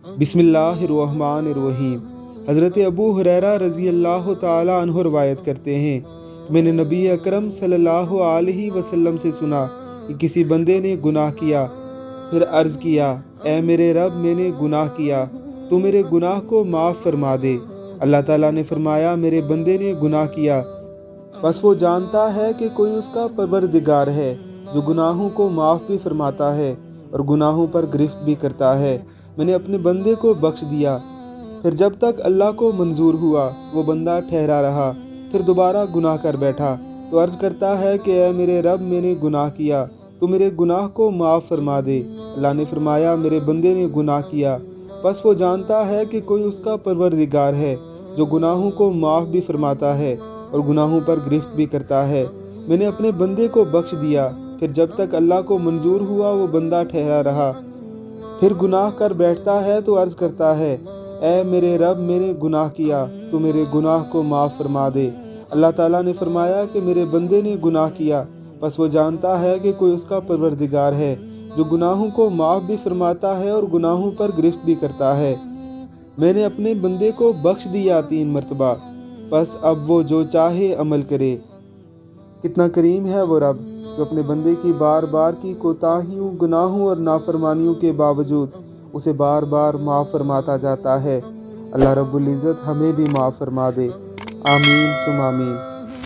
बिस्मिल्लाहिर्रहमानिर्रहीम। हज़रत अबू हुरैरा रज़ी अल्लाह ताला अन्हु रवायत करते हैं, मैंने नबी अकरम सल्लल्लाहु अलैहि वसल्लम से सुना कि किसी बंदे ने गुनाह किया, फिर अर्ज़ किया, ए मेरे रब, मैंने गुनाह किया, तो मेरे गुनाह को माफ़ फरमा दे। अल्लाह ताला ने फरमाया, मेरे बंदे ने गुनाह किया, बस वो जानता है कि कोई उसका परवरदिगार है जो गुनाहों को माफ़ भी फरमाता है और गुनाहों पर गिरफ्त भी करता है। मैंने अपने बंदे को बख्श दिया। फिर जब तक अल्लाह को मंजूर हुआ वो बंदा ठहरा रहा, फिर दोबारा गुनाह कर बैठा तो अर्ज़ करता है कि ऐ मेरे रब, मैंने गुनाह किया, तो मेरे गुनाह को माफ़ फरमा दे। अल्लाह ने फरमाया, मेरे बंदे ने गुनाह किया, बस वो जानता है कि कोई उसका परवरदिगार है जो गुनाहों को माफ़ भी फरमाता है और गुनाहों पर गिरफ्त भी करता है। मैंने अपने बंदे को बख्श दिया। फिर जब तक अल्लाह को मंजूर हुआ वो बंदा ठहरा रहा, फिर गुनाह कर बैठता है तो अर्ज़ करता है, ऐ मेरे रब, मैंने गुनाह किया, तो मेरे गुनाह को माफ़ फरमा दे। अल्लाह ताला ने फरमाया कि मेरे बंदे ने गुनाह किया, बस वो जानता है कि कोई उसका परवरदिगार है जो गुनाहों को माफ़ भी फरमाता है और गुनाहों पर गिरफ्त भी करता है। मैंने अपने बंदे को बख्श दिया 3 मरतबा, बस अब वो जो चाहे अमल करे। कितना करीम है वो रब जो अपने बंदे की बार बार की कोताहियों, गुनाहों और नाफरमानियों के बावजूद उसे बार बार माफ़ फरमाता जाता है। अल्लाह रब्बुल इज़्ज़त हमें भी माफ़ फरमा दे। आमीन सुम आमीन।